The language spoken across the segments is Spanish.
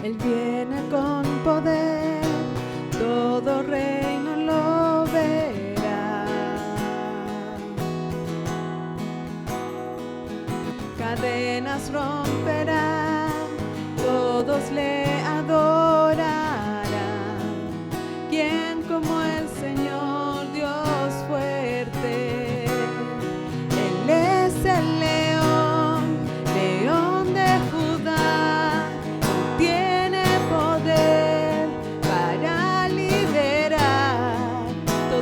Él viene con poder, todo reino lo verá. Cadenas romperá, todos le adorarán. ¿Quién como el Señor Dios fuerte? Él es el león, león de Judá. Él tiene poder para liberar.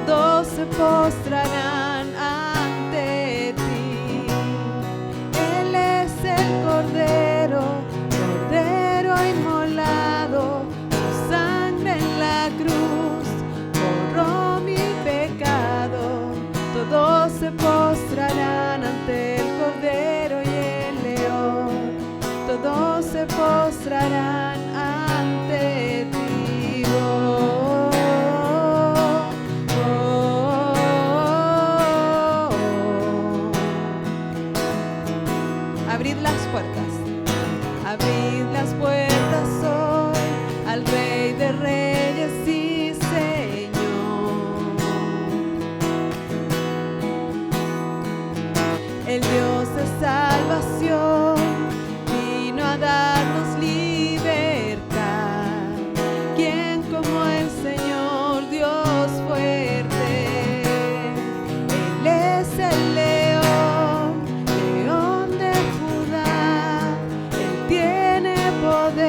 Todos se postrarán ante ti. Él es el Cordero, Cordero inmolado. Su sangre en la cruz borró mi pecado. Todos se postrarán ante el Cordero y el León. Todos se postrarán ante ti. Oh, oh, oh, oh. Abrid las puertas. Abrid las puertas hoy al Rey de Reyes y Señor. El Dios de salvación vino a darnos libertad. ¿Quién como el Señor Dios fuerte? Él es el león, león de Judá. Él tiene poder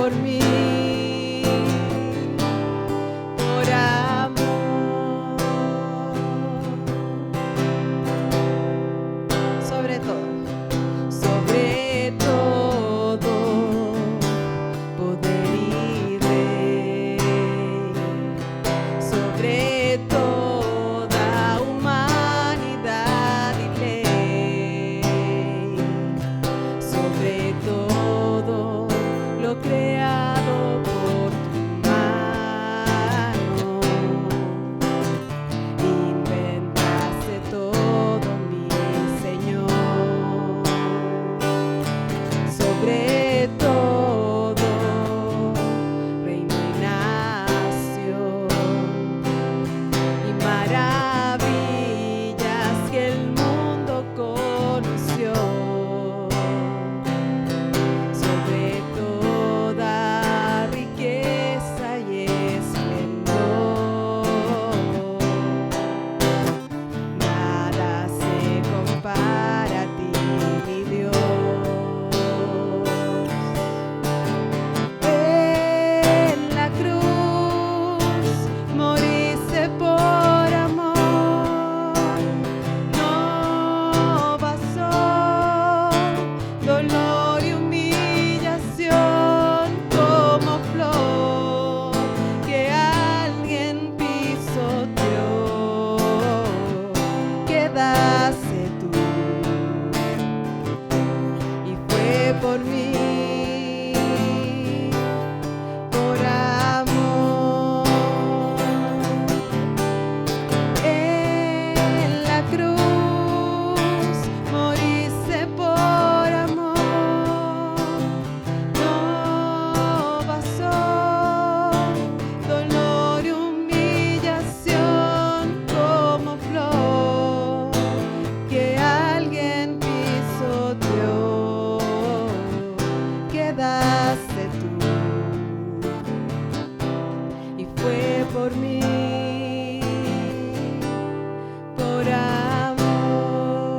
por mí, por amor. Sobre todo, poder y rey, sobre toda humanidad y ley, sobre todo lo creado por tu mano, inventaste todo, mi Señor. Sobre todo reino y nación y maravillas que el mundo conoció, sobre toda riqueza y esplendor, nada se compara a ti, mi Dios. En la cruz moriste por amor, no bastó dolor y humillación como flor que alguien pisoteó, quedaste tú y fue por mí, por amor. En la cruz moriste por amor, no bastó dolor y humillación como flor que alguien pisoteó, quedaste tú y fue por mí, por amor,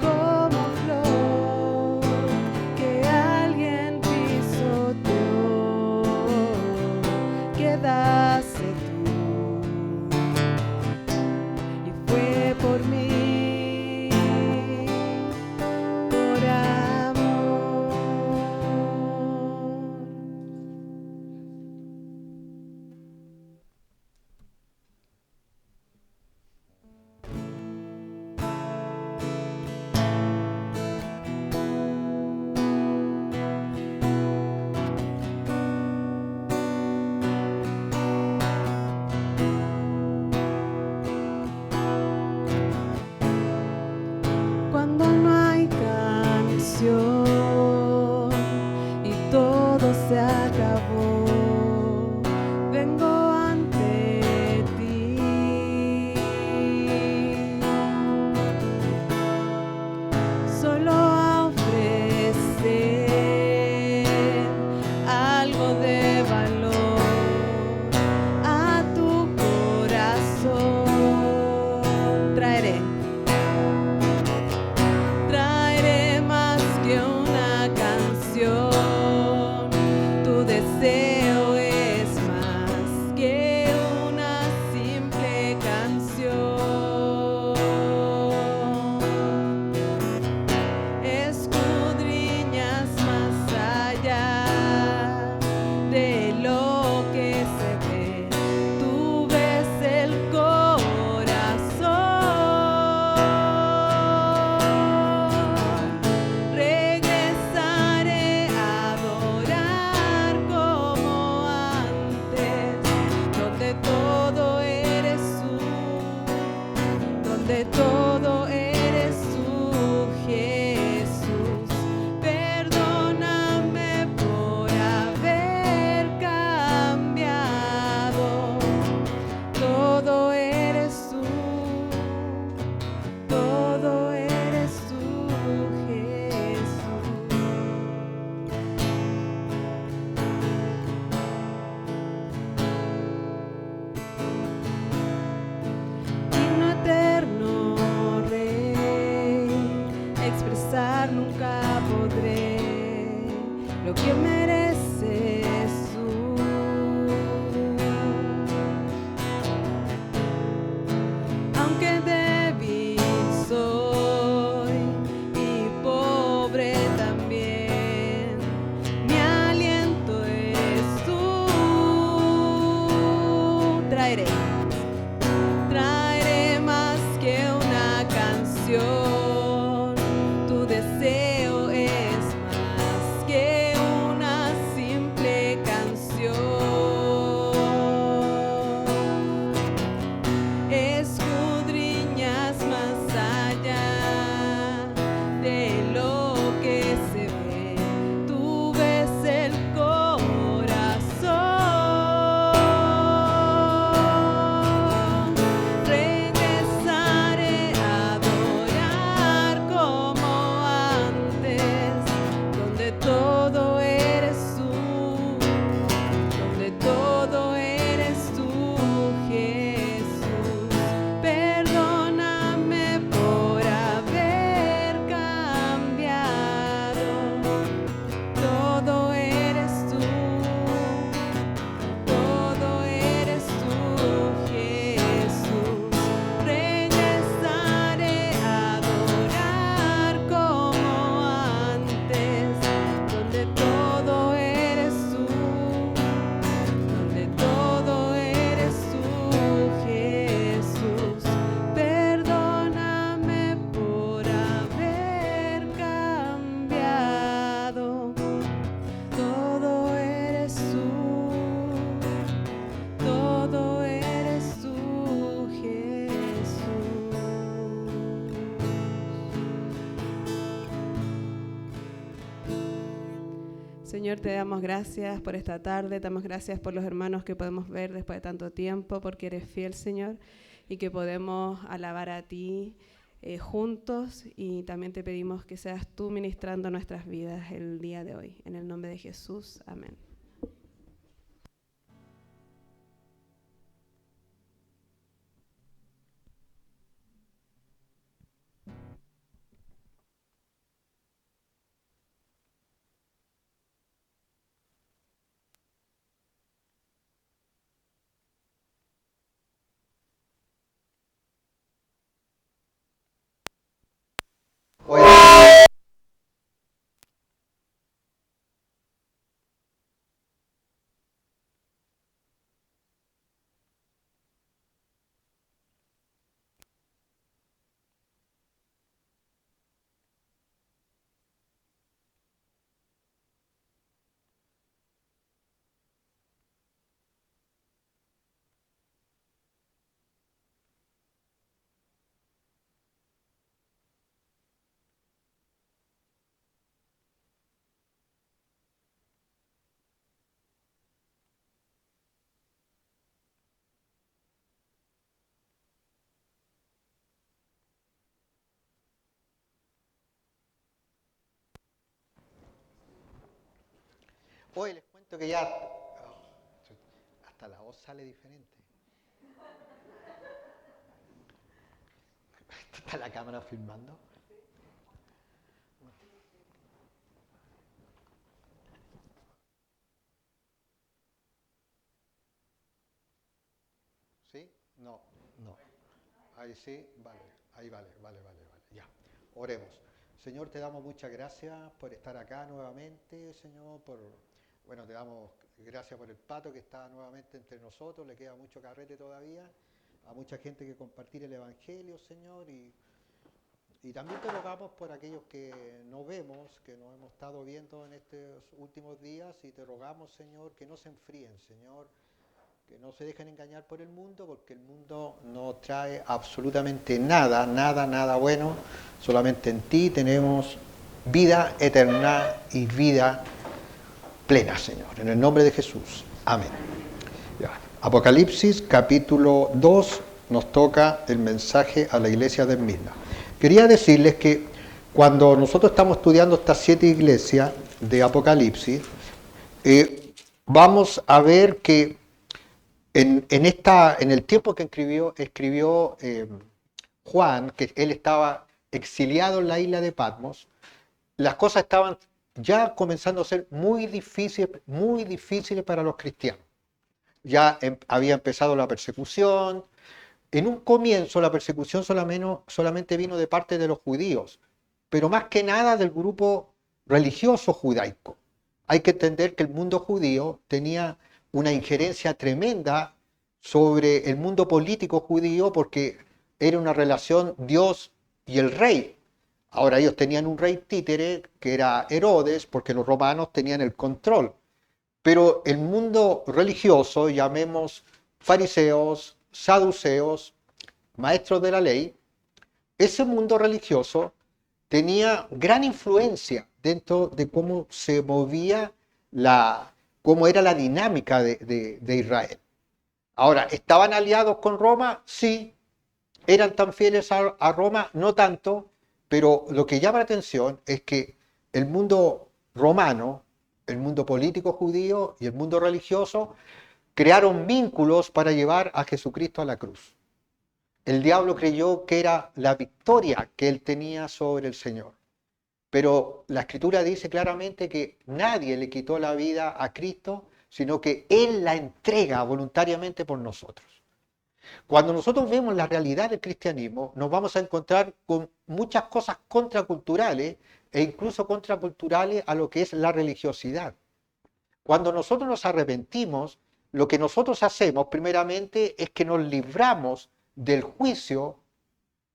como flor que alguien pisoteó, quedaste tú y fue por mí, por amor. Cuando no hay canción y todo se acabó, vengo ante ti, solo a ofrecer algo de valor a tu corazón. Traeré más que una canción, tu deseo es más que una simple canción. Escudriñas más allá de lo que se ve, tú ves el corazón. Regresaré a adorar como antes, donde todo eres tú, donde todo eres tú, Jesús. Perdóname por haber cambiado, todo eres tú, todo eres tú, Jesús. Digno eterno Rey, Señor, te damos gracias por esta tarde, te damos gracias por los hermanos que podemos ver después de tanto tiempo, porque eres fiel, Señor, y que podemos alabar a ti juntos, y también te pedimos que seas tú ministrando nuestras vidas el día de hoy. En el nombre de Jesús, amén. Hoy les cuento que ya hasta la voz sale diferente. ¿Está la cámara filmando? ¿Sí? No, no. Ahí sí, vale. Ahí vale. Ya. Oremos. Señor, te damos muchas gracias por estar acá nuevamente, Señor, bueno, te damos gracias por el Pato que está nuevamente entre nosotros, le queda mucho carrete todavía, a mucha gente que compartir el Evangelio, Señor, y también te rogamos por aquellos que no vemos, que nos hemos estado viendo en estos últimos días, y te rogamos, Señor, que no se enfríen, Señor, que no se dejen engañar por el mundo, porque el mundo no trae absolutamente nada bueno. Solamente en ti tenemos vida eterna y vida plena, Señor. En el nombre de Jesús. Amén. Ya. Apocalipsis capítulo 2 nos toca el mensaje a la iglesia de Esmirna. Quería decirles que cuando nosotros estamos estudiando estas 7 iglesias de Apocalipsis, vamos a ver que en el tiempo que escribió Juan, que él estaba exiliado en la isla de Patmos, las cosas estaban ya comenzando a ser muy difíciles para los cristianos. Ya había empezado la persecución. En un comienzo la persecución solamente vino de parte de los judíos, pero más que nada del grupo religioso judaico. Hay que entender que el mundo judío tenía una injerencia tremenda sobre el mundo político judío, porque era una relación Dios y el rey. Ahora ellos tenían un rey títere que era Herodes, porque los romanos tenían el control. Pero el mundo religioso, llamemos fariseos, saduceos, maestros de la ley, ese mundo religioso tenía gran influencia dentro de cómo se movía cómo era la dinámica de Israel. Ahora, ¿estaban aliados con Roma? Sí. ¿Eran tan fieles a Roma? No tanto, pero lo que llama la atención es que el mundo romano, el mundo político judío y el mundo religioso crearon vínculos para llevar a Jesucristo a la cruz. El diablo creyó que era la victoria que él tenía sobre el Señor. Pero la Escritura dice claramente que nadie le quitó la vida a Cristo, sino que Él la entrega voluntariamente por nosotros. Cuando nosotros vemos la realidad del cristianismo, nos vamos a encontrar con muchas cosas contraculturales e incluso contraculturales a lo que es la religiosidad. Cuando nosotros nos arrepentimos, lo que nosotros hacemos primeramente es que nos libramos del juicio,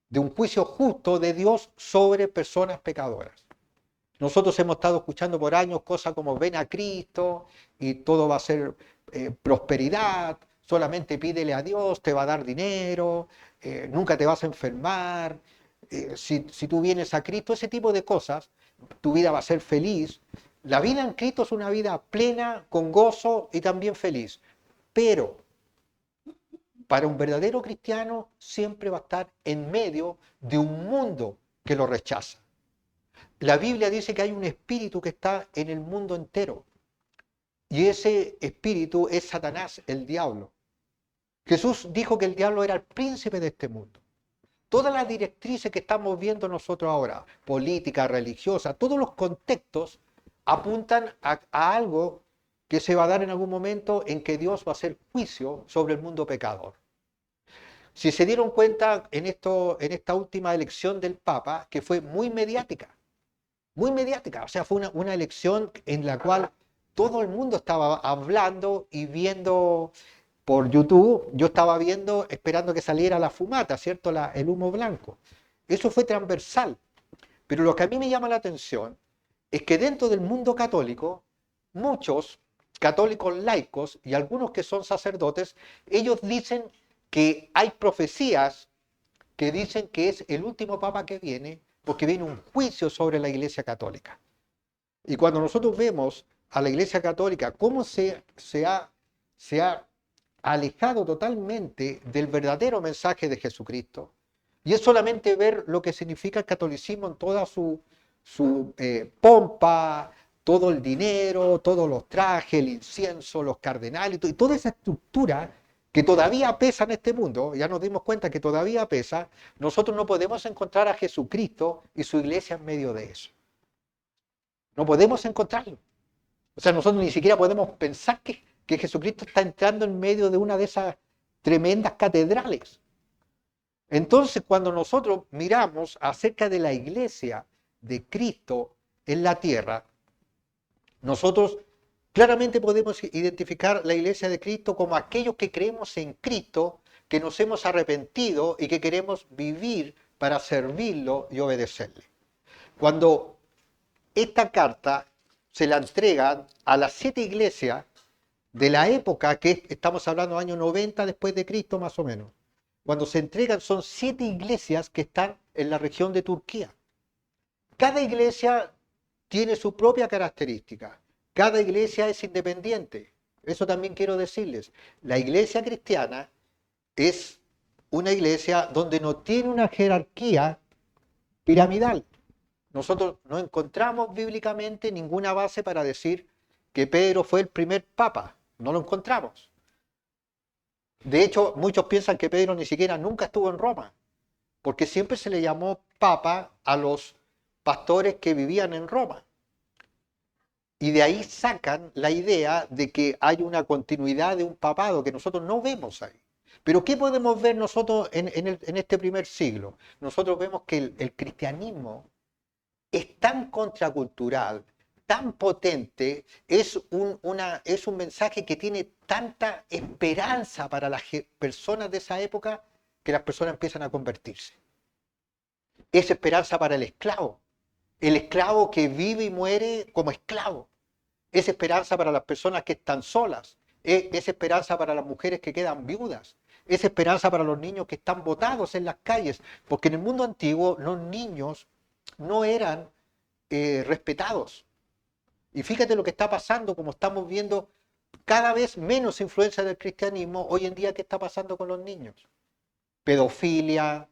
de un juicio justo de Dios sobre personas pecadoras. Nosotros hemos estado escuchando por años cosas como ven a Cristo y todo va a ser prosperidad, solamente pídele a Dios, te va a dar dinero, nunca te vas a enfermar, si tú vienes a Cristo, ese tipo de cosas, tu vida va a ser feliz. La vida en Cristo es una vida plena, con gozo y también feliz. Pero para un verdadero cristiano siempre va a estar en medio de un mundo que lo rechaza. La Biblia dice que hay un espíritu que está en el mundo entero. Y ese espíritu es Satanás, el diablo. Jesús dijo que el diablo era el príncipe de este mundo. Todas las directrices que estamos viendo nosotros ahora, política, religiosa, todos los contextos apuntan a algo que se va a dar en algún momento en que Dios va a hacer juicio sobre el mundo pecador. Si se dieron cuenta en esta última elección del Papa, que fue muy mediática, o sea, fue una elección en la cual todo el mundo estaba hablando y viendo por YouTube. Yo estaba viendo, esperando que saliera la fumata, ¿cierto? El humo blanco. Eso fue transversal. Pero lo que a mí me llama la atención es que dentro del mundo católico, muchos católicos laicos y algunos que son sacerdotes, ellos dicen que hay profecías que dicen que es el último papa que viene, porque viene un juicio sobre la Iglesia Católica. Y cuando nosotros vemos a la Iglesia Católica cómo se ha alejado totalmente del verdadero mensaje de Jesucristo, y es solamente ver lo que significa el catolicismo en toda su pompa, todo el dinero, todos los trajes, el incienso, los cardenales, y toda esa estructura que todavía pesa en este mundo. Ya nos dimos cuenta que todavía pesa. Nosotros no podemos encontrar a Jesucristo y su iglesia en medio de eso. No podemos encontrarlo. O sea, nosotros ni siquiera podemos pensar que Jesucristo está entrando en medio de una de esas tremendas catedrales. Entonces, cuando nosotros miramos acerca de la iglesia de Cristo en la tierra, nosotros claramente podemos identificar la iglesia de Cristo como aquellos que creemos en Cristo, que nos hemos arrepentido y que queremos vivir para servirlo y obedecerle. Cuando esta carta se la entregan a las 7 iglesias de la época, que estamos hablando año 90 después de Cristo más o menos. Cuando se entregan son 7 iglesias que están en la región de Turquía. Cada iglesia tiene su propia característica. Cada iglesia es independiente. Eso también quiero decirles. La iglesia cristiana es una iglesia donde no tiene una jerarquía piramidal. Nosotros no encontramos bíblicamente ninguna base para decir que Pedro fue el primer papa. No lo encontramos. De hecho, muchos piensan que Pedro ni siquiera nunca estuvo en Roma, porque siempre se le llamó papa a los pastores que vivían en Roma. Y de ahí sacan la idea de que hay una continuidad de un papado que nosotros no vemos ahí. Pero ¿qué podemos ver nosotros en este primer siglo? Nosotros vemos que el cristianismo es tan contracultural, tan potente, es un mensaje que tiene tanta esperanza para las personas de esa época que las personas empiezan a convertirse. Es esperanza para el esclavo que vive y muere como esclavo. Es esperanza para las personas que están solas. Es esperanza para las mujeres que quedan viudas. Es esperanza para los niños que están botados en las calles. Porque en el mundo antiguo los niños no eran respetados. Y fíjate lo que está pasando, como estamos viendo cada vez menos influencia del cristianismo. Hoy en día, ¿qué está pasando con los niños? Pedofilia.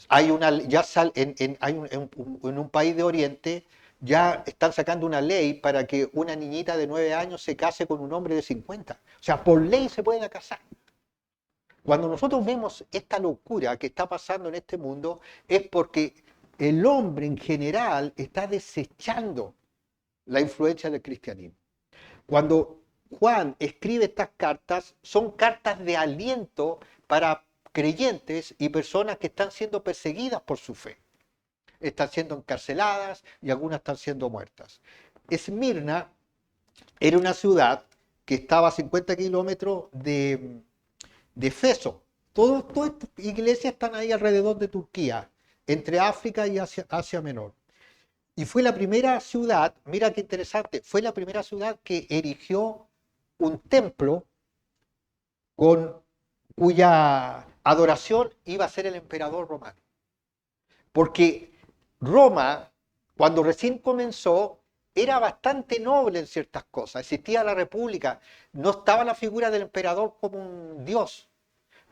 Hay en un país de Oriente ya están sacando una ley para que una niñita de 9 años se case con un hombre de 50. O sea, por ley se pueden casar. Cuando nosotros vemos esta locura que está pasando en este mundo, es porque el hombre en general está desechando la influencia del cristianismo. Cuando Juan escribe estas cartas, son cartas de aliento para creyentes y personas que están siendo perseguidas por su fe. Están siendo encarceladas y algunas están siendo muertas. Esmirna era una ciudad que estaba a 50 kilómetros de Éfeso. Todas estas iglesias están ahí alrededor de Turquía, entre África y Asia Menor. Y fue la primera ciudad, mira qué interesante, fue la primera ciudad que erigió un templo cuya adoración iba a ser el emperador romano. Porque Roma, cuando recién comenzó, era bastante noble en ciertas cosas. Existía la república, no estaba la figura del emperador como un dios,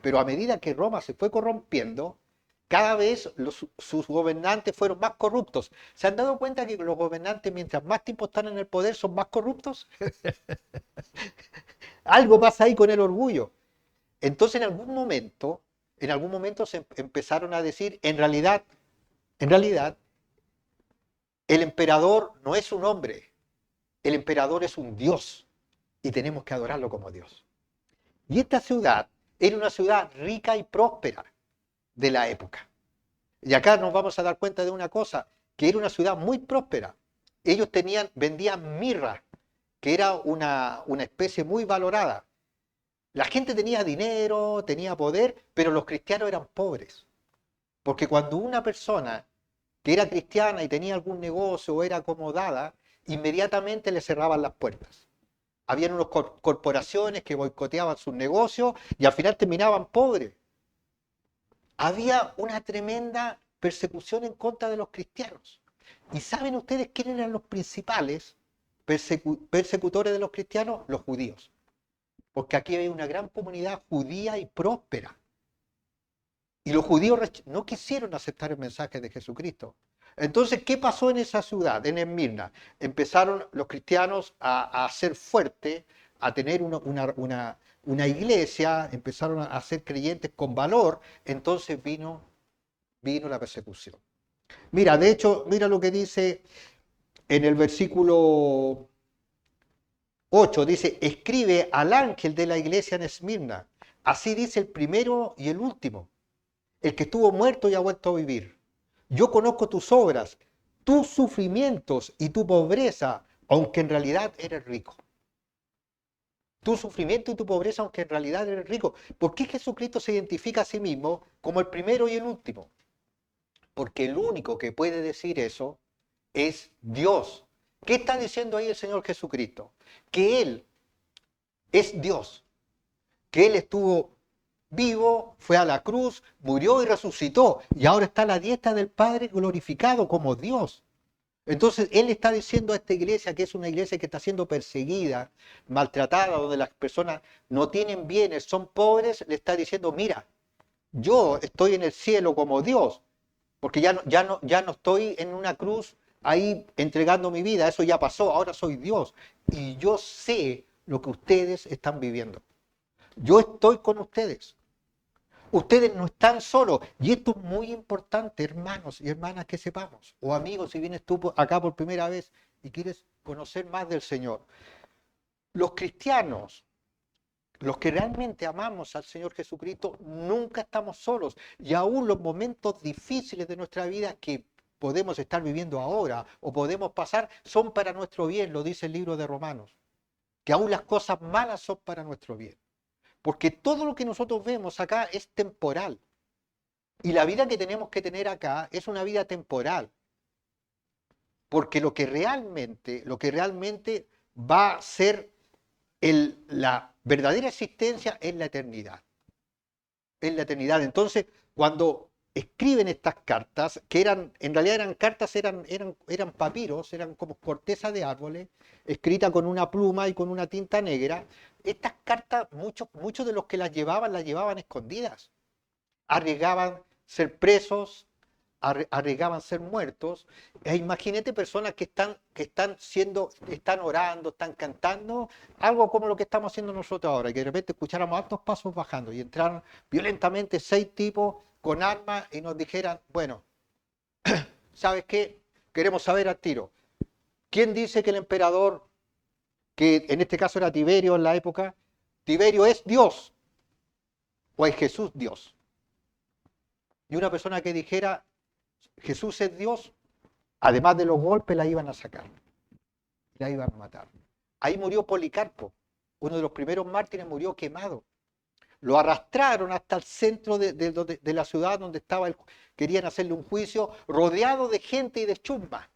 pero a medida que Roma se fue corrompiendo, cada vez sus gobernantes fueron más corruptos. ¿Se han dado cuenta que los gobernantes, mientras más tiempo están en el poder, son más corruptos? Algo pasa ahí con el orgullo. Entonces en algún momento se empezaron a decir, en realidad, el emperador no es un hombre, el emperador es un dios y tenemos que adorarlo como Dios. Y esta ciudad era una ciudad rica y próspera de la época. Y acá nos vamos a dar cuenta de una cosa, que era una ciudad muy próspera. Ellos vendían mirra, que era una especie muy valorada. La gente tenía dinero, tenía poder, pero los cristianos eran pobres. Porque cuando una persona que era cristiana y tenía algún negocio o era acomodada, inmediatamente le cerraban las puertas. Habían unas corporaciones que boicoteaban sus negocios y al final terminaban pobres. Había una tremenda persecución en contra de los cristianos. ¿Y saben ustedes quiénes eran los principales persecutores de los cristianos? Los judíos. Porque aquí hay una gran comunidad judía y próspera. Y los judíos no quisieron aceptar el mensaje de Jesucristo. Entonces, ¿qué pasó en esa ciudad, en Esmirna? Empezaron los cristianos a ser fuertes, a tener una iglesia, empezaron a ser creyentes con valor, entonces vino la persecución. Mira, de hecho, mira lo que dice en el versículo 8, dice, escribe al ángel de la iglesia en Esmirna. Así dice el primero y el último, el que estuvo muerto y ha vuelto a vivir. Yo conozco tus obras, tus sufrimientos y tu pobreza, aunque en realidad eres rico. Tu sufrimiento y tu pobreza, aunque en realidad eres rico. ¿Por qué Jesucristo se identifica a sí mismo como el primero y el último? Porque el único que puede decir eso es Dios. ¿Qué está diciendo ahí el Señor Jesucristo? Que Él es Dios, que Él estuvo vivo, fue a la cruz, murió y resucitó, y ahora está a la diestra del Padre glorificado como Dios. Entonces Él está diciendo a esta iglesia, que es una iglesia que está siendo perseguida, maltratada, donde las personas no tienen bienes, son pobres, le está diciendo, mira, yo estoy en el cielo como Dios, porque ya no estoy en una cruz ahí entregando mi vida, eso ya pasó, ahora soy Dios. Y yo sé lo que ustedes están viviendo. Yo estoy con ustedes. Ustedes no están solos. Y esto es muy importante, hermanos y hermanas, que sepamos. O amigos, si vienes tú acá por primera vez y quieres conocer más del Señor. Los cristianos, los que realmente amamos al Señor Jesucristo, nunca estamos solos. Y aún los momentos difíciles de nuestra vida que podemos estar viviendo ahora o podemos pasar, son para nuestro bien, lo dice el libro de Romanos. Que aún las cosas malas son para nuestro bien. Porque todo lo que nosotros vemos acá es temporal. Y la vida que tenemos que tener acá es una vida temporal. Porque lo que realmente va a ser la verdadera existencia es la eternidad. Es la eternidad. Entonces, cuando escriben estas cartas, que en realidad eran cartas, eran papiros, eran como corteza de árboles, escritas con una pluma y con una tinta negra, estas cartas, muchos de los que las llevaban escondidas. Arriesgaban ser presos, arriesgaban ser muertos. Imagínate personas que están orando, están cantando, algo como lo que estamos haciendo nosotros ahora, que de repente escucháramos altos pasos bajando y entraron violentamente 6 tipos con armas y nos dijeran, bueno, ¿sabes qué? Queremos saber al tiro. ¿Quién dice que el emperador, que en este caso era Tiberio en la época, Tiberio es Dios o es Jesús Dios? Y una persona que dijera, Jesús es Dios, además de los golpes, la iban a sacar, la iban a matar. Ahí murió Policarpo, uno de los primeros mártires, murió quemado. Lo arrastraron hasta el centro de la ciudad donde querían hacerle un juicio, rodeado de gente y de chusma.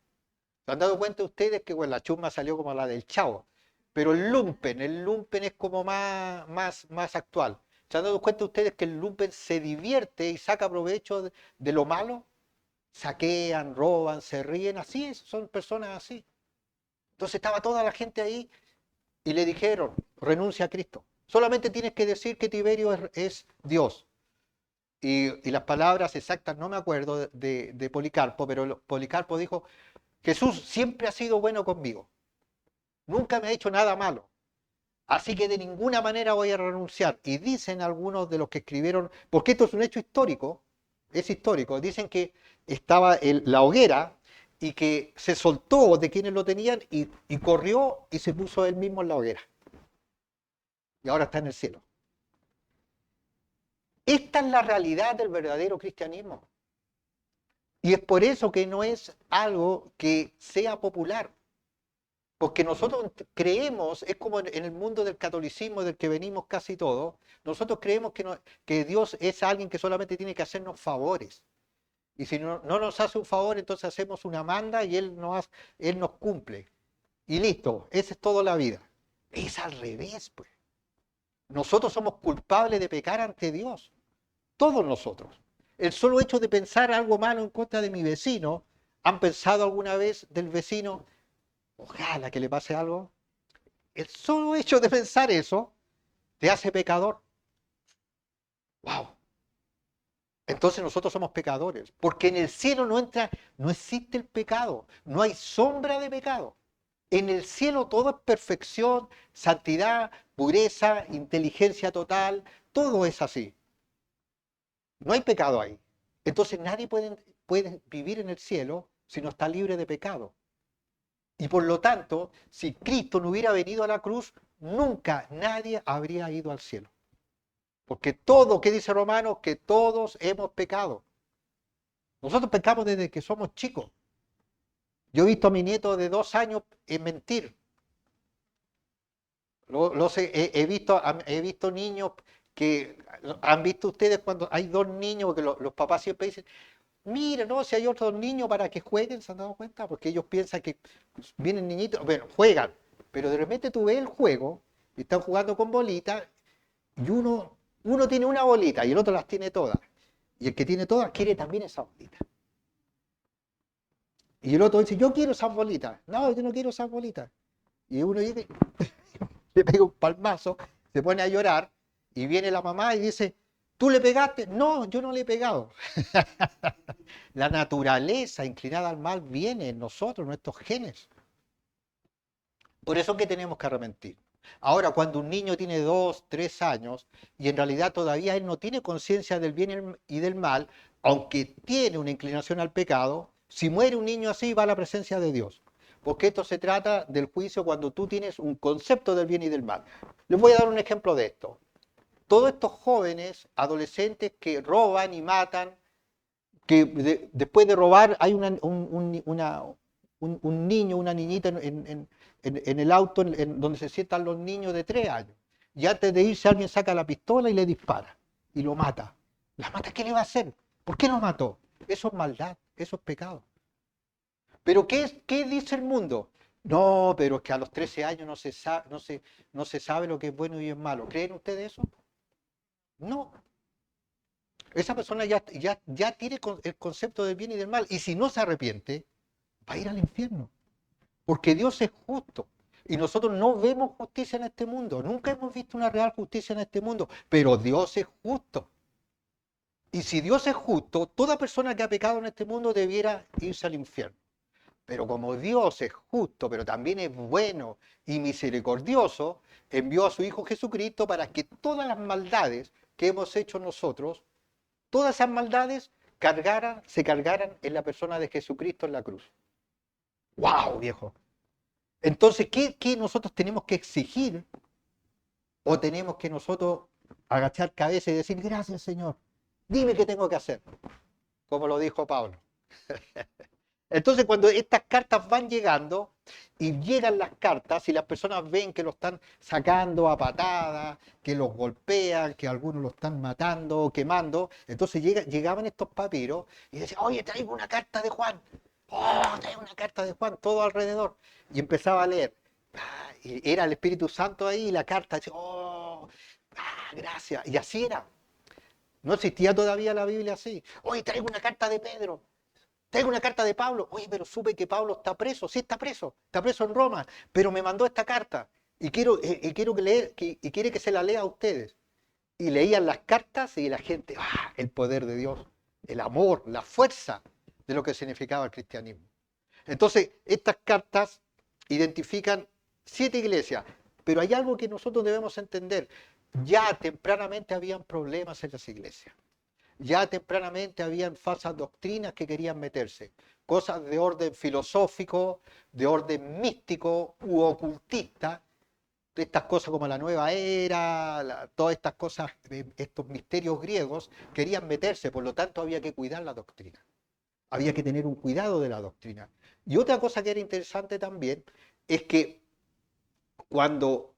¿Se han dado cuenta ustedes que bueno, la chusma salió como la del Chavo? Pero el lumpen es como más actual. ¿Se han dado cuenta ustedes que el lumpen se divierte y saca provecho de lo malo? Saquean, roban, se ríen, así es, son personas así. Entonces estaba toda la gente ahí y le dijeron, renuncia a Cristo. Solamente tienes que decir que Tiberio es Dios. Y las palabras exactas no me acuerdo de Policarpo, pero Policarpo dijo, Jesús siempre ha sido bueno conmigo. Nunca me ha hecho nada malo. Así que de ninguna manera voy a renunciar. Y dicen algunos de los que escribieron, porque esto es un hecho histórico, es histórico, dicen que estaba la hoguera y que se soltó de quienes lo tenían y corrió y se puso él mismo en la hoguera. Y ahora está en el cielo. Esta es la realidad del verdadero cristianismo. Y es por eso que no es algo que sea popular. Porque nosotros creemos, es como en el mundo del catolicismo del que venimos casi todos, nosotros creemos que Dios es alguien que solamente tiene que hacernos favores. Y si no nos hace un favor, entonces hacemos una manda y Él nos cumple. Y listo, esa es toda la vida. Es al revés, pues. Nosotros somos culpables de pecar ante Dios. Todos nosotros. El solo hecho de pensar algo malo en contra de mi vecino, ¿han pensado alguna vez del vecino? Ojalá que le pase algo. El solo hecho de pensar eso te hace pecador. ¡Wow! Entonces nosotros somos pecadores, porque en el cielo no existe el pecado, no hay sombra de pecado. En el cielo todo es perfección, santidad, pureza, inteligencia total, todo es así. No hay pecado ahí. Entonces nadie puede vivir en el cielo si no está libre de pecado. Y por lo tanto, si Cristo no hubiera venido a la cruz, nunca nadie habría ido al cielo. Porque todo, ¿qué dice Romanos? Que todos hemos pecado. Nosotros pecamos desde que somos chicos. Yo he visto a mi nieto de 2 años mentir. He visto niños que, ¿han visto ustedes cuando hay 2 niños? Porque los papás siempre dicen, mira, no, si hay otros niños para que jueguen, ¿se han dado cuenta? Porque ellos piensan que vienen niñitos, bueno, juegan, pero de repente tú ves el juego y están jugando con bolitas y uno tiene una bolita y el otro las tiene todas. Y el que tiene todas quiere también esa bolita. Y el otro dice, yo quiero esas bolitas. No, yo no quiero esas bolitas. Y uno dice, le pega un palmazo, se pone a llorar y viene la mamá y dice, ¿tú le pegaste? No, yo no le he pegado. La naturaleza inclinada al mal viene en nosotros, nuestros genes. Por eso es que tenemos que arrepentir. Ahora, cuando un niño tiene 2, 3 años y en realidad todavía él no tiene conciencia del bien y del mal, aunque tiene una inclinación al pecado, si muere un niño así va a la presencia de Dios. Porque esto se trata del juicio cuando tú tienes un concepto del bien y del mal. Les voy a dar un ejemplo de esto. Todos estos jóvenes, adolescentes que roban y matan, que después de robar hay un niño, una niñita en el auto donde se sientan los niños de 3 años. Y antes de irse alguien saca la pistola y le dispara y lo mata. ¿La mata qué le va a hacer? ¿Por qué lo mató? Eso es maldad, eso es pecado. ¿Pero qué dice el mundo? No, pero es que a los 13 años no se sabe lo que es bueno y es malo. ¿Creen ustedes eso? No. Esa persona ya tiene el concepto del bien y del mal. Y si no se arrepiente, va a ir al infierno. Porque Dios es justo. Y nosotros no vemos justicia en este mundo. Nunca hemos visto una real justicia en este mundo. Pero Dios es justo. Y si Dios es justo, toda persona que ha pecado en este mundo debiera irse al infierno. Pero como Dios es justo, pero también es bueno y misericordioso, envió a su Hijo Jesucristo para que todas las maldades que hemos hecho nosotros, todas esas maldades se cargaran en la persona de Jesucristo en la cruz. ¡Wow, viejo! Entonces, ¿qué nosotros tenemos que exigir? ¿O tenemos que nosotros agachar cabeza y decir, gracias Señor, dime qué tengo que hacer? Como lo dijo Pablo. Entonces, cuando estas cartas van llegando y llegan las cartas y las personas ven que lo están sacando a patadas, que los golpean, que algunos lo están matando o quemando, entonces llegaban estos papiros y decían, oye, traigo una carta de Juan. Oh, traigo una carta de Juan, todo alrededor. Y empezaba a leer. Y era el Espíritu Santo ahí y la carta decía, oh, gracias. Y así era. No existía todavía la Biblia así. Oye, traigo una carta de Pedro. Tengo una carta de Pablo. Oye, pero supe que Pablo está preso. Sí, está preso en Roma, pero me mandó esta carta y quiero y quiere que se la lea a ustedes. Y leían las cartas y la gente, el poder de Dios, el amor, la fuerza de lo que significaba el cristianismo. Entonces, estas cartas identifican 7 iglesias, pero hay algo que nosotros debemos entender. Ya tempranamente habían problemas en las iglesias. Ya tempranamente habían falsas doctrinas que querían meterse. Cosas de orden filosófico, de orden místico u ocultista. Estas cosas como la nueva era, todas estas cosas, estos misterios griegos, querían meterse. Por lo tanto, había que cuidar la doctrina. Había que tener un cuidado de la doctrina. Y otra cosa que era interesante también es que cuando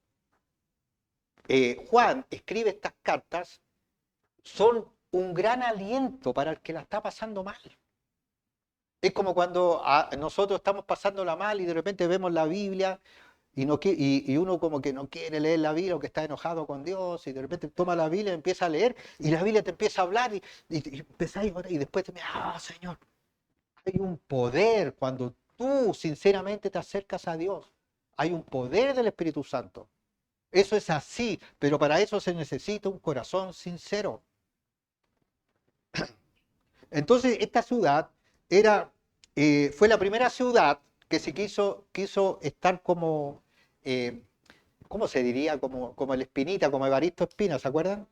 Juan escribe estas cartas, son un gran aliento para el que la está pasando mal. Es como cuando nosotros estamos pasándola mal y de repente vemos la Biblia y uno como que no quiere leer la Biblia o que está enojado con Dios y de repente toma la Biblia y empieza a leer y la Biblia te empieza a hablar y empezáis a orar y después te Señor, hay un poder cuando tú sinceramente te acercas a Dios. Hay un poder del Espíritu Santo. Eso es así, pero para eso se necesita un corazón sincero. Entonces, esta ciudad fue la primera ciudad que se quiso estar como, ¿cómo se diría? Como el Espinita, como Evaristo Espina, ¿se acuerdan?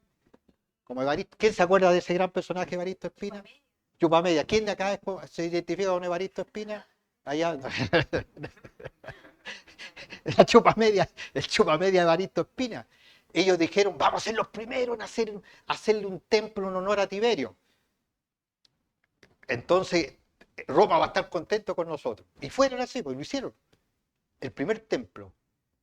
Como Evaristo. ¿Quién se acuerda de ese gran personaje Evaristo Espina? Chupamedia. ¿Quién de acá se identifica con Evaristo Espina? Allá. La Chupamedia, el Chupamedia Evaristo Espina. Ellos dijeron, vamos a ser los primeros en hacerle un templo en honor a Tiberio. Entonces, Roma va a estar contento con nosotros. Y fueron así, pues lo hicieron. El primer templo.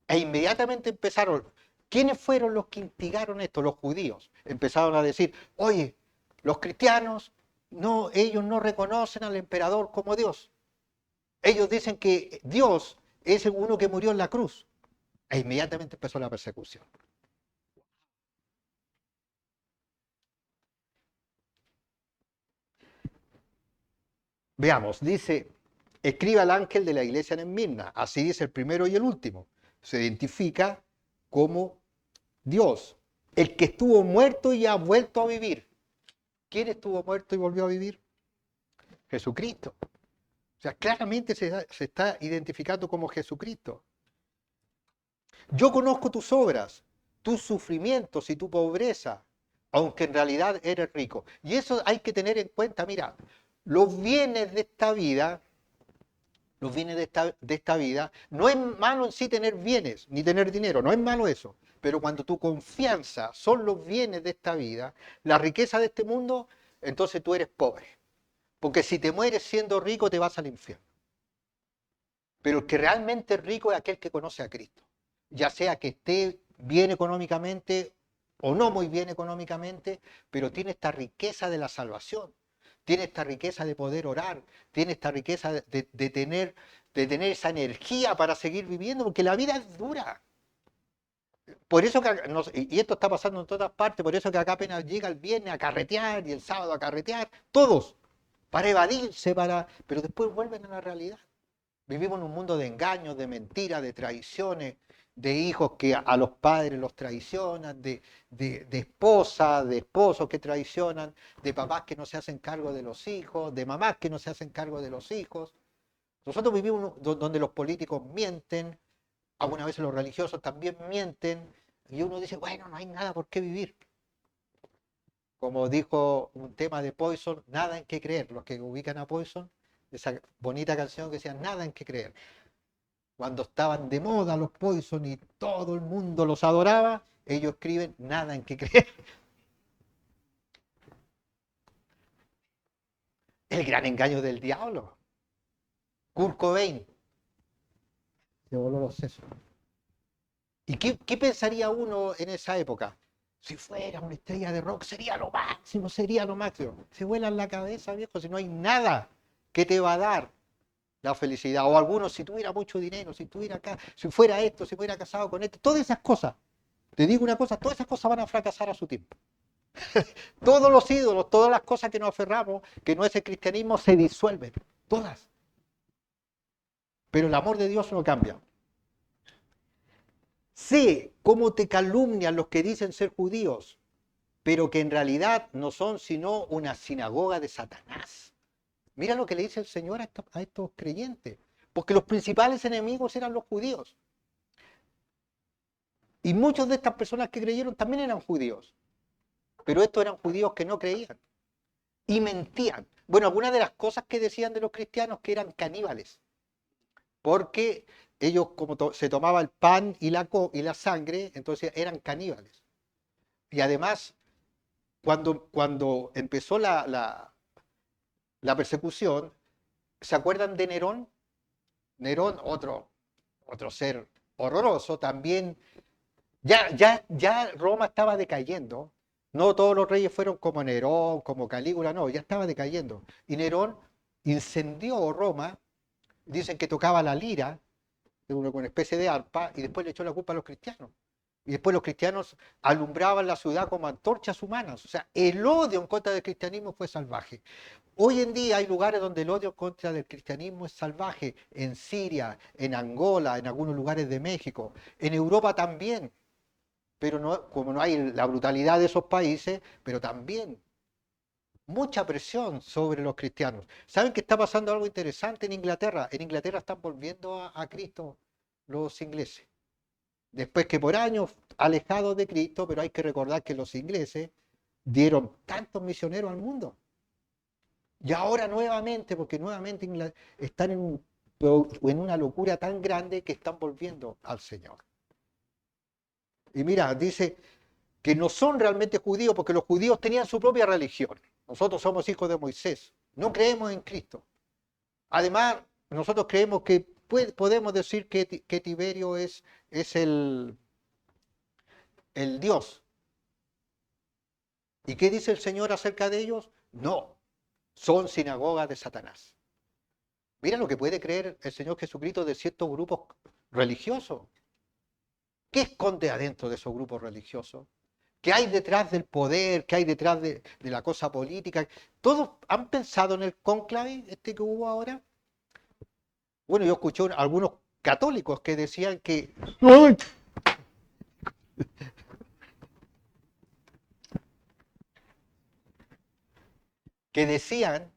E inmediatamente empezaron. ¿Quiénes fueron los que instigaron esto? Los judíos. Empezaron a decir, oye, los cristianos, no, ellos no reconocen al emperador como Dios. Ellos dicen que Dios es el uno que murió en la cruz. E inmediatamente empezó la persecución. Veamos, dice, escribe al ángel de la iglesia en Esmirna. Así dice el primero y el último. Se identifica como Dios, el que estuvo muerto y ha vuelto a vivir. ¿Quién estuvo muerto y volvió a vivir? Jesucristo. O sea, claramente se está identificando como Jesucristo. Yo conozco tus obras, tus sufrimientos y tu pobreza, aunque en realidad eres rico. Y eso hay que tener en cuenta, mira, los bienes de esta vida, no es malo en sí tener bienes, ni tener dinero, no es malo eso. Pero cuando tu confianza son los bienes de esta vida, la riqueza de este mundo, entonces tú eres pobre. Porque si te mueres siendo rico, te vas al infierno. Pero el que realmente es rico es aquel que conoce a Cristo. Ya sea que esté bien económicamente o no muy bien económicamente, pero tiene esta riqueza de la salvación. Tiene esta riqueza de poder orar. Tiene esta riqueza de tener esa energía para seguir viviendo, porque la vida es dura. Por eso que, y esto está pasando en todas partes, por eso que acá apenas llega el viernes a carretear y el sábado a carretear, todos, para evadirse, pero después vuelven a la realidad. Vivimos en un mundo de engaños, de mentiras, de traiciones, de hijos que a los padres los traicionan, de esposas, de esposos que traicionan, de papás que no se hacen cargo de los hijos, de mamás que no se hacen cargo de los hijos. Nosotros vivimos donde los políticos mienten, algunas veces los religiosos también mienten, y uno dice, bueno, no hay nada por qué vivir. Como dijo un tema de Poison, nada en qué creer. Los que ubican a Poison, esa bonita canción que decía, nada en qué creer. Cuando estaban de moda los Poison y todo el mundo los adoraba, ellos escriben, nada en qué creer. El gran engaño del diablo. Kurt Cobain. Se voló los sesos. ¿Y qué pensaría uno en esa época? Si fuera una estrella de rock, sería lo máximo, sería lo máximo. Se vuelan la cabeza, viejo, si no hay nada que te va a dar la felicidad. O algunos, si tuviera mucho dinero, si tuviera acá, si fuera esto, si fuera casado con esto, todas esas cosas. Te digo una cosa, todas esas cosas van a fracasar a su tiempo. Todos los ídolos, todas las cosas que nos aferramos, que no es el cristianismo, se disuelven. Todas. Pero el amor de Dios no cambia. Sé cómo te calumnian los que dicen ser judíos, pero que en realidad no son sino una sinagoga de Satanás. Mira lo que le dice el Señor a estos creyentes. Porque los principales enemigos eran los judíos. Y muchos de estas personas que creyeron también eran judíos. Pero estos eran judíos que no creían. Y mentían. Bueno, algunas de las cosas que decían de los cristianos que eran caníbales. Porque ellos como se tomaba el pan y la sangre, entonces eran caníbales. Y además, cuando empezó la persecución, ¿se acuerdan de Nerón? Nerón, otro ser horroroso, también. Ya Roma estaba decayendo. No todos los reyes fueron como Nerón, como Calígula, no, ya estaba decayendo. Y Nerón incendió Roma, dicen que tocaba la lira, una especie de arpa, y después le echó la culpa a los cristianos. Y después los cristianos alumbraban la ciudad como antorchas humanas. O sea, el odio en contra del cristianismo fue salvaje. Hoy en día hay lugares donde el odio contra el cristianismo es salvaje. En Siria, en Angola, en algunos lugares de México. En Europa también. Pero no, como no hay la brutalidad de esos países, pero también mucha presión sobre los cristianos. ¿Saben que está pasando algo interesante en Inglaterra? En Inglaterra están volviendo a Cristo los ingleses. Después que por años alejados de Cristo, pero hay que recordar que los ingleses dieron tantos misioneros al mundo. Y ahora nuevamente, porque nuevamente están en una locura tan grande que están volviendo al Señor. Y mira, dice que no son realmente judíos porque los judíos tenían su propia religión. Nosotros somos hijos de Moisés, no creemos en Cristo. Además, nosotros creemos que podemos decir que Tiberio es el Dios. ¿Y qué dice el Señor acerca de ellos? No, son sinagogas de Satanás. Mira lo que puede creer el Señor Jesucristo de ciertos grupos religiosos. ¿Qué esconde adentro de esos grupos religiosos? ¿Qué hay detrás del poder? ¿Qué hay detrás de la cosa política? ¿Todos han pensado en el cónclave que hubo ahora? Bueno, yo escuché a algunos católicos que decían que decían,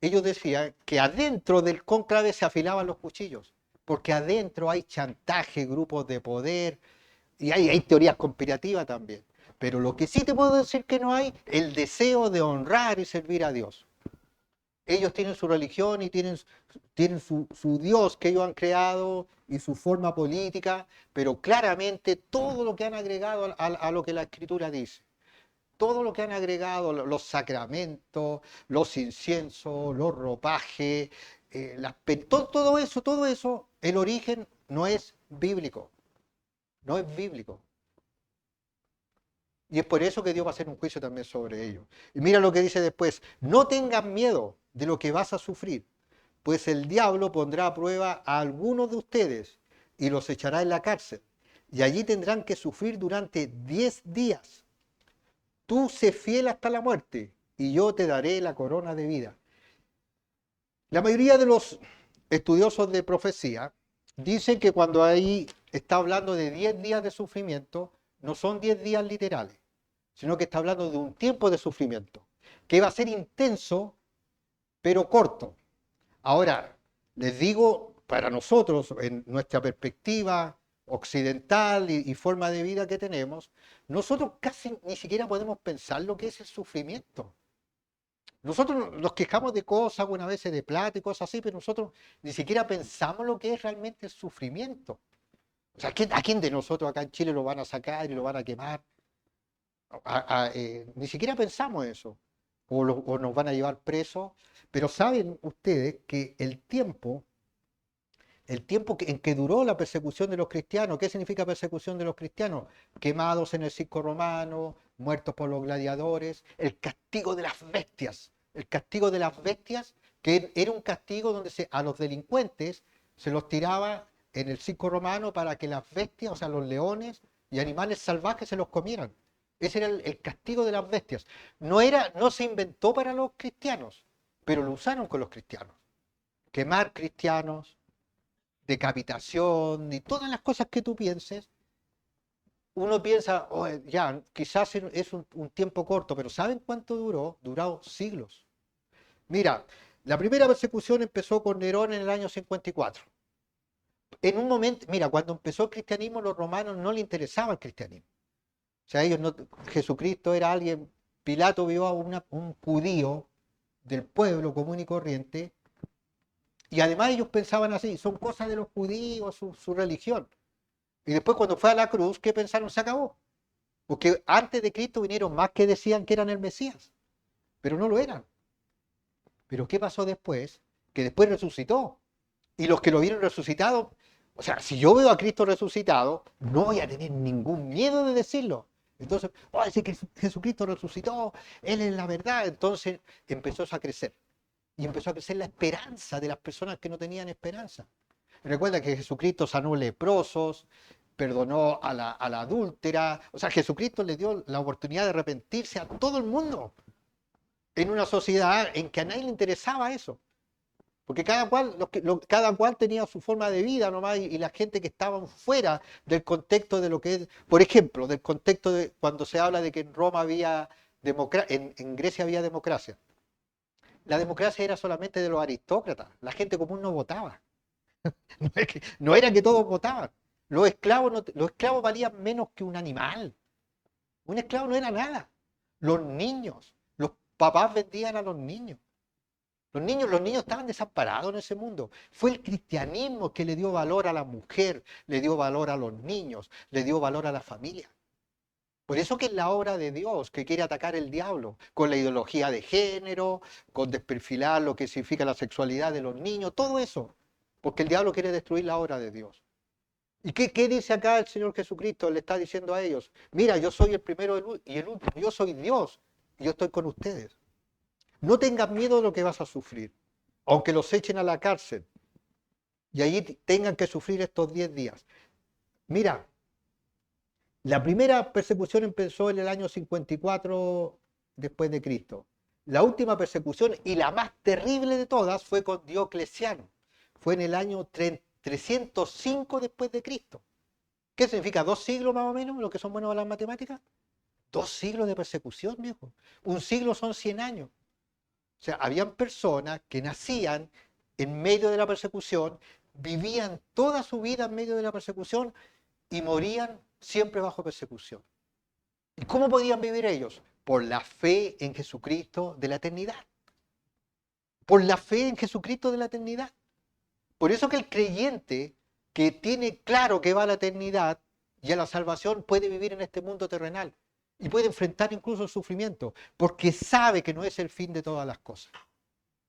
ellos decían que adentro del cónclave se afilaban los cuchillos, porque adentro hay chantaje, grupos de poder, y hay teorías conspirativas también. Pero lo que sí te puedo decir que no hay, el deseo de honrar y servir a Dios. Ellos tienen su religión y tienen su Dios que ellos han creado y su forma política, pero claramente todo lo que han agregado a lo que la Escritura dice, todo lo que han agregado, los sacramentos, los inciensos, los ropajes, todo eso, el origen no es bíblico, no es bíblico. Y es por eso que Dios va a hacer un juicio también sobre ellos. Y mira lo que dice después, no tengas miedo de lo que vas a sufrir, pues el diablo pondrá a prueba a algunos de ustedes y los echará en la cárcel. Y allí tendrán que sufrir durante 10 días. Tú sé fiel hasta la muerte y yo te daré la corona de vida. La mayoría de los estudiosos de profecía dicen que cuando ahí está hablando de 10 días de sufrimiento, no son 10 días literales, sino que está hablando de un tiempo de sufrimiento, que va a ser intenso, pero corto. Ahora, les digo, para nosotros, en nuestra perspectiva occidental y forma de vida que tenemos, nosotros casi ni siquiera podemos pensar lo que es el sufrimiento. Nosotros nos quejamos de cosas, algunas veces de plata y cosas así, pero nosotros ni siquiera pensamos lo que es realmente el sufrimiento. O sea, ¿a quién de nosotros acá en Chile lo van a sacar y lo van a quemar? Ni siquiera pensamos eso. O nos van a llevar presos. Pero saben ustedes que en que duró la persecución de los cristianos, ¿qué significa persecución de los cristianos? Quemados en el circo romano, muertos por los gladiadores, el castigo de las bestias. El castigo de las bestias, que era un castigo donde a los delincuentes se los tiraba en el circo romano para que las bestias, o sea, los leones y animales salvajes se los comieran. Ese era el castigo de las bestias. No se inventó para los cristianos, pero lo usaron con los cristianos. Quemar cristianos, decapitación y todas las cosas que tú pienses. Uno piensa, "Oh, ya, quizás es un tiempo corto", pero ¿saben cuánto duró? Duró siglos. Mira, la primera persecución empezó con Nerón en el año 54. En un momento, mira, cuando empezó el cristianismo, los romanos no les interesaba el cristianismo. O sea, ellos no, Jesucristo era alguien, Pilato vio a un judío del pueblo común y corriente, y además ellos pensaban así, son cosas de los judíos, su religión. Y después cuando fue a la cruz, ¿qué pensaron? Se acabó. Porque antes de Cristo vinieron más que decían que eran el Mesías, pero no lo eran. Pero ¿qué pasó después? Que después resucitó. Y los que lo vieron resucitado, o sea, si yo veo a Cristo resucitado, no voy a tener ningún miedo de decirlo. Entonces, oh, dice que Jesucristo resucitó, Él es la verdad. Entonces empezó a crecer. Y empezó a crecer la esperanza de las personas que no tenían esperanza. Recuerda que Jesucristo sanó leprosos, perdonó a la adúltera. O sea, Jesucristo le dio la oportunidad de arrepentirse a todo el mundo en una sociedad en que a nadie le interesaba eso. Porque cada cual tenía su forma de vida nomás, y la gente que estaba fuera del contexto de lo que es, por ejemplo, del contexto de cuando se habla de que en Roma había democracia, en Grecia había democracia. La democracia era solamente de los aristócratas, la gente común no votaba. No era que todos votaban. Los esclavos valían menos que un animal. Un esclavo no era nada. Los niños, los papás vendían a los niños. Los niños estaban desamparados en ese mundo. Fue el cristianismo que le dio valor a la mujer, le dio valor a los niños, le dio valor a la familia. Por eso que es la obra de Dios que quiere atacar el diablo, con la ideología de género, con desperfilar lo que significa la sexualidad de los niños, todo eso. Porque el diablo quiere destruir la obra de Dios. ¿Y qué dice acá el Señor Jesucristo? Le está diciendo a ellos, mira, yo soy el primero y el último, yo soy Dios, y yo estoy con ustedes. No tengas miedo de lo que vas a sufrir, aunque los echen a la cárcel y allí tengan que sufrir estos 10 días. Mira, la primera persecución empezó en el año 54 después de Cristo. La última persecución y la más terrible de todas fue con Diocleciano. Fue en el año 305 después de Cristo. ¿Qué significa? 2 siglos más o menos, lo que son buenos a las matemáticas. 2 siglos de persecución, viejo. Un siglo son 100 años. O sea, habían personas que nacían en medio de la persecución, vivían toda su vida en medio de la persecución y morían siempre bajo persecución. ¿Y cómo podían vivir ellos? Por la fe en Jesucristo de la eternidad. Por la fe en Jesucristo de la eternidad. Por eso que el creyente que tiene claro que va a la eternidad y a la salvación puede vivir en este mundo terrenal. Y puede enfrentar incluso el sufrimiento, porque sabe que no es el fin de todas las cosas.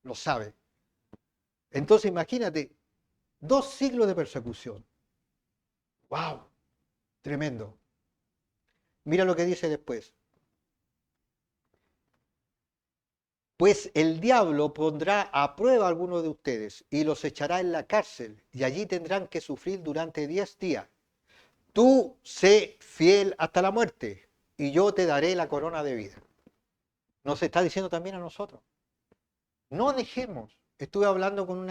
Lo sabe. Entonces imagínate, 2 siglos de persecución. ¡Wow! Tremendo. Mira lo que dice después. Pues el diablo pondrá a prueba a algunos de ustedes y los echará en la cárcel, y allí tendrán que sufrir durante 10 días. Tú sé fiel hasta la muerte, y yo te daré la corona de vida. Nos está diciendo también a nosotros. No dejemos. Estuve hablando con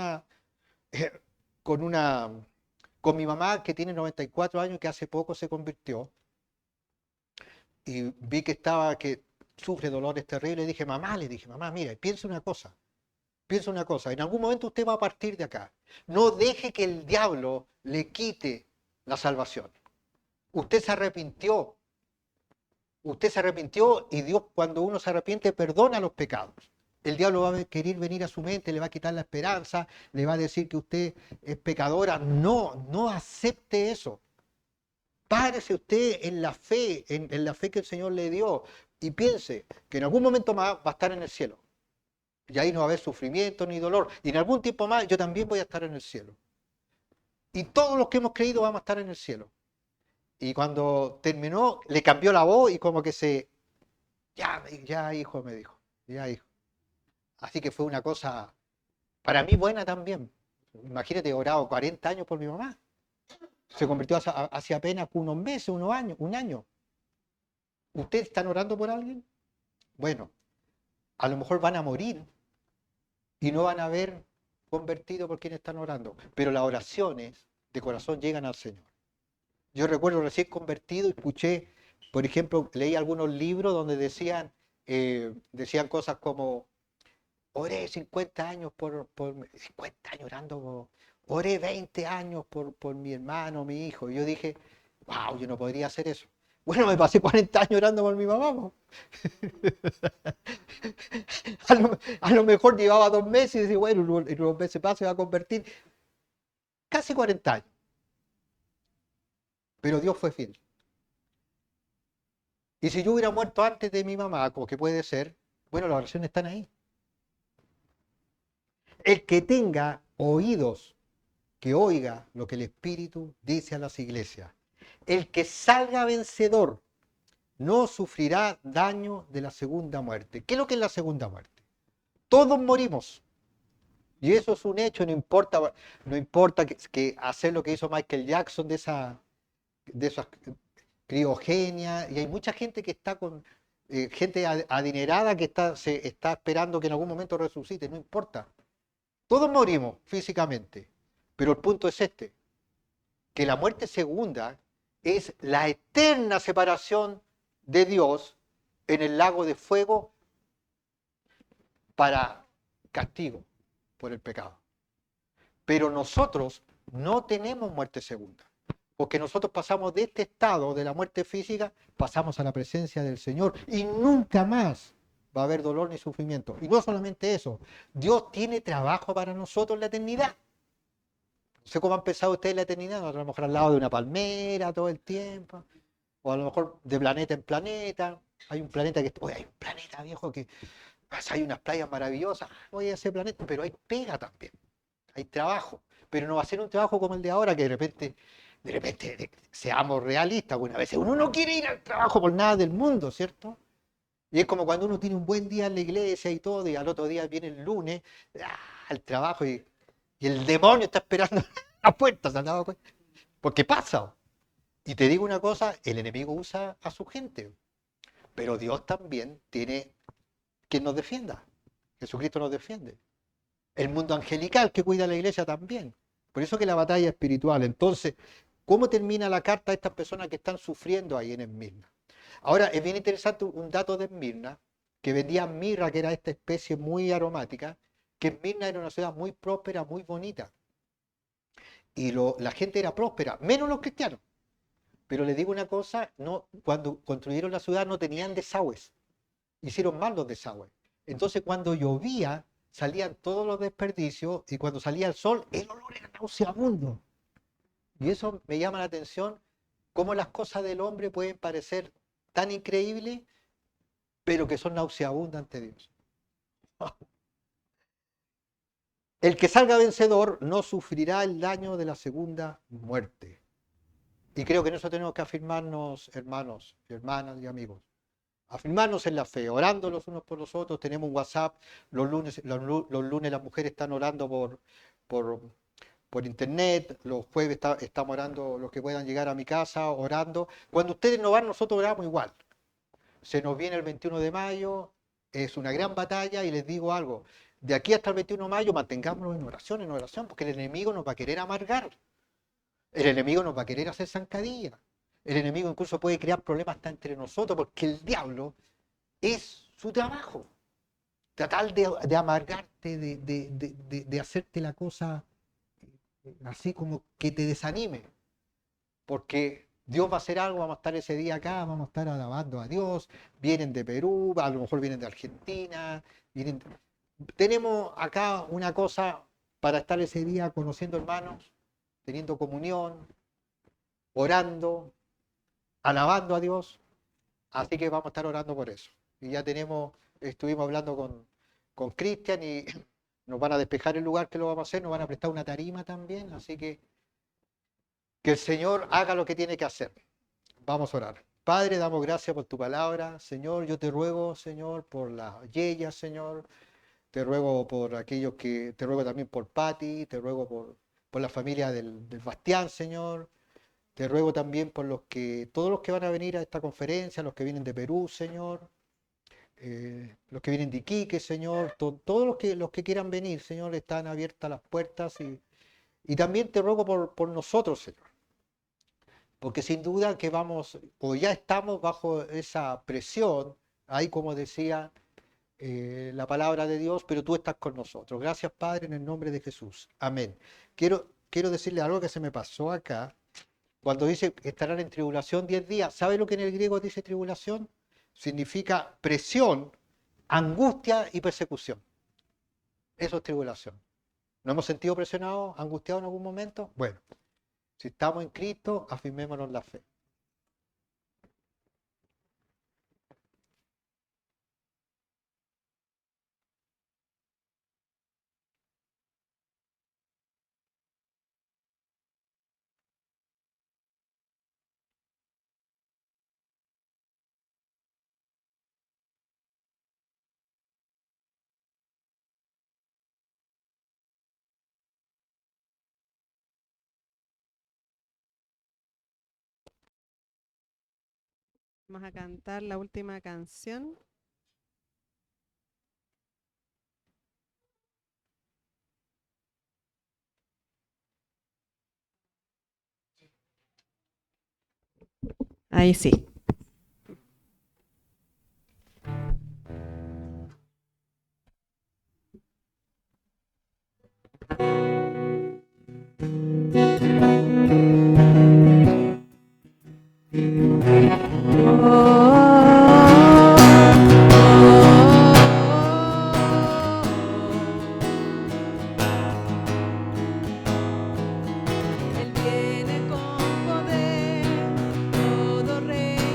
mi mamá que tiene 94 años, que hace poco se convirtió, y vi que sufre dolores terribles. Le dije, mamá, mira, piensa una cosa, en algún momento usted va a partir de acá. No deje que el diablo le quite la salvación. Usted se arrepintió, y Dios, cuando uno se arrepiente, perdona los pecados. El diablo va a querer venir a su mente, le va a quitar la esperanza, le va a decir que usted es pecadora. No, no acepte eso. Párese usted en la fe, en la fe que el Señor le dio, y piense que en algún momento más va a estar en el cielo. Y ahí no va a haber sufrimiento ni dolor. Y en algún tiempo más yo también voy a estar en el cielo. Y todos los que hemos creído vamos a estar en el cielo. Y cuando terminó, le cambió la voz y como que ya hijo, me dijo, ya hijo. Así que fue una cosa para mí buena también. Imagínate, he orado 40 años por mi mamá. Se convirtió hace apenas unos meses, un año. ¿Ustedes están orando por alguien? Bueno, a lo mejor van a morir y no van a haber convertido por quienes están orando, pero las oraciones de corazón llegan al Señor. Yo recuerdo recién convertido y escuché, por ejemplo, leí algunos libros donde decían cosas como, oré 50 años por 50 años orando, oré 20 años por mi hermano, mi hijo. Y yo dije, wow, yo no podría hacer eso. Bueno, me pasé 40 años orando por mi mamá. Po. A lo mejor llevaba 2 meses y decía, bueno, en unos meses más se va a convertir. Casi 40 años. Pero Dios fue fiel. Y si yo hubiera muerto antes de mi mamá, como que puede ser, bueno, las oraciones están ahí. El que tenga oídos, que oiga lo que el Espíritu dice a las iglesias. El que salga vencedor no sufrirá daño de la segunda muerte. ¿Qué es lo que es la segunda muerte? Todos morimos. Y eso es un hecho, no importa que hacer lo que hizo Michael Jackson de esas criogenia, y hay mucha gente que está con gente adinerada que se está esperando que en algún momento resucite, no importa. Todos morimos físicamente, pero el punto es este, que la muerte segunda es la eterna separación de Dios en el lago de fuego para castigo por el pecado. Pero nosotros no tenemos muerte segunda. Porque nosotros pasamos de este estado de la muerte física, pasamos a la presencia del Señor y nunca más va a haber dolor ni sufrimiento. Y no solamente eso, Dios tiene trabajo para nosotros en la eternidad. No sé cómo han pensado ustedes en la eternidad, a lo mejor al lado de una palmera todo el tiempo, o a lo mejor de planeta en planeta. Hay un planeta hay un planeta viejo que hay unas playas maravillosas, voy a ese planeta, pero hay pega también, hay trabajo, pero no va a ser un trabajo como el de ahora que de repente seamos realistas, algunas veces uno no quiere ir al trabajo por nada del mundo, ¿cierto? Y es como cuando uno tiene un buen día en la iglesia y todo, y al otro día viene el lunes, al trabajo, y el demonio está esperando a la puerta, ¿se han dado cuenta? Porque pasa. Y te digo una cosa, el enemigo usa a su gente, pero Dios también tiene quien nos defienda. Jesucristo nos defiende. El mundo angelical que cuida a la iglesia también. Por eso que la batalla es espiritual. Entonces, ¿cómo termina la carta a estas personas que están sufriendo ahí en Esmirna? Ahora, es bien interesante un dato de Esmirna, que vendían mirra, que era esta especie muy aromática, que Esmirna era una ciudad muy próspera, muy bonita. Y la gente era próspera, menos los cristianos. Pero les digo una cosa, no, cuando construyeron la ciudad no tenían desagües. Hicieron mal los desagües. Entonces cuando llovía salían todos los desperdicios y cuando salía el sol el olor era nauseabundo. Y eso me llama la atención, cómo las cosas del hombre pueden parecer tan increíbles, pero que son nauseabundas ante Dios. El que salga vencedor no sufrirá el daño de la segunda muerte. Y creo que en eso tenemos que afirmarnos, hermanos, hermanas y amigos. Afirmarnos en la fe, orando los unos por los otros. Tenemos un WhatsApp, los lunes las mujeres están orando por, por internet, los jueves estamos orando los que puedan llegar a mi casa, orando. Cuando ustedes no van, nosotros oramos igual. Se nos viene el 21 de mayo, es una gran batalla y les digo algo, de aquí hasta el 21 de mayo mantengámonos en oración, porque el enemigo nos va a querer amargar, el enemigo nos va a querer hacer zancadilla, el enemigo incluso puede crear problemas hasta entre nosotros, porque el diablo es su trabajo, tratar de amargarte, de hacerte la cosa así como que te desanime, porque Dios va a hacer algo, vamos a estar ese día acá, vamos a estar alabando a Dios, vienen de Perú, a lo mejor vienen de Argentina, tenemos acá una cosa para estar ese día conociendo hermanos, teniendo comunión, orando, alabando a Dios, así que vamos a estar orando por eso. Y ya estuvimos hablando con Cristian y nos van a despejar el lugar que lo vamos a hacer, nos van a prestar una tarima también, así que el Señor haga lo que tiene que hacer. Vamos a orar. Padre, damos gracias por tu palabra. Señor, yo te ruego, Señor, por las yeyas, Señor. Te ruego por te ruego también por Patti, te ruego por la familia del Bastián, Señor. Te ruego también por todos los que van a venir a esta conferencia, los que vienen de Perú, Señor, los que vienen de Iquique, Señor, todos los que quieran venir, Señor, están abiertas las puertas y también te ruego por nosotros, Señor, porque sin duda que vamos, o ya estamos bajo esa presión, ahí como decía la palabra de Dios, pero tú estás con nosotros. Gracias, Padre, en el nombre de Jesús. Amén. Quiero decirle algo que se me pasó acá. Cuando dice que estarán en tribulación 10 días, ¿sabe lo que en el griego dice tribulación? Significa presión, angustia y persecución. Eso es tribulación. ¿Nos hemos sentido presionados, angustiados en algún momento? Bueno, si estamos en Cristo, afirmémonos la fe. Vamos a cantar la última canción. Ahí sí. Él viene con poder, todo rey.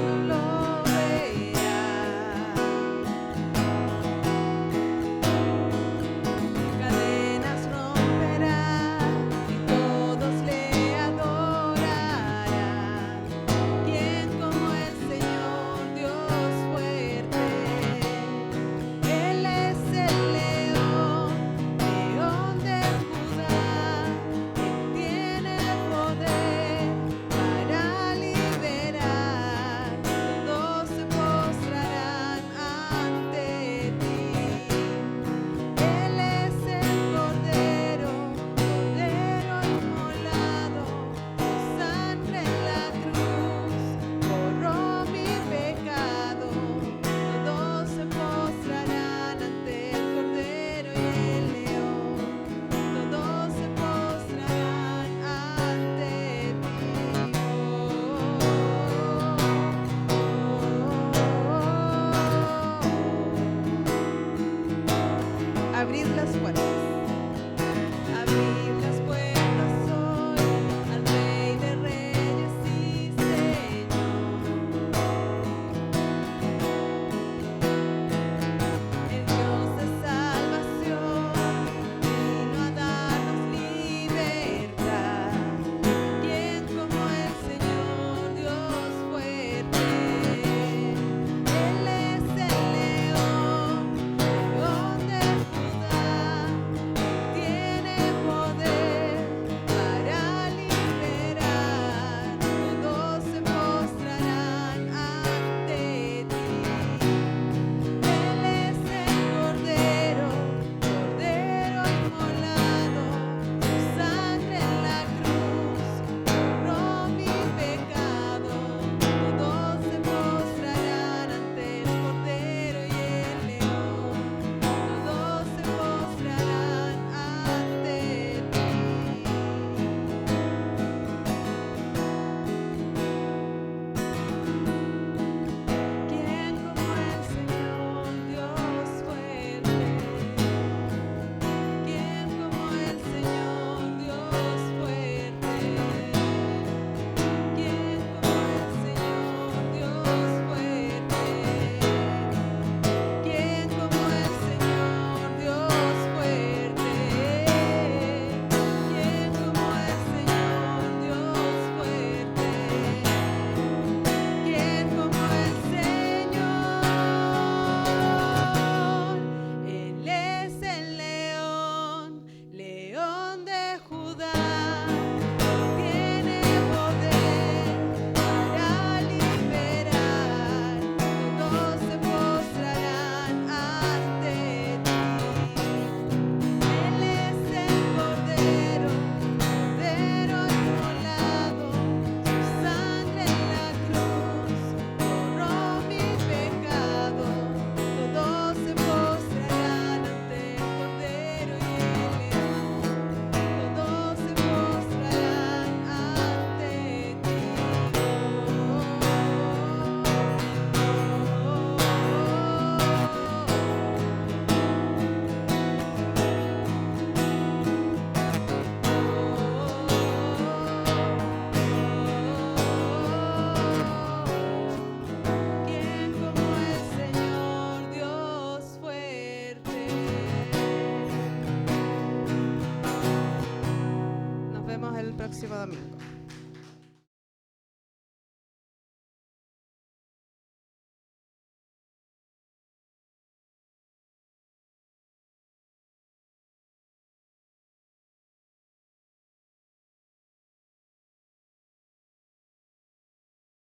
el próximo domingo.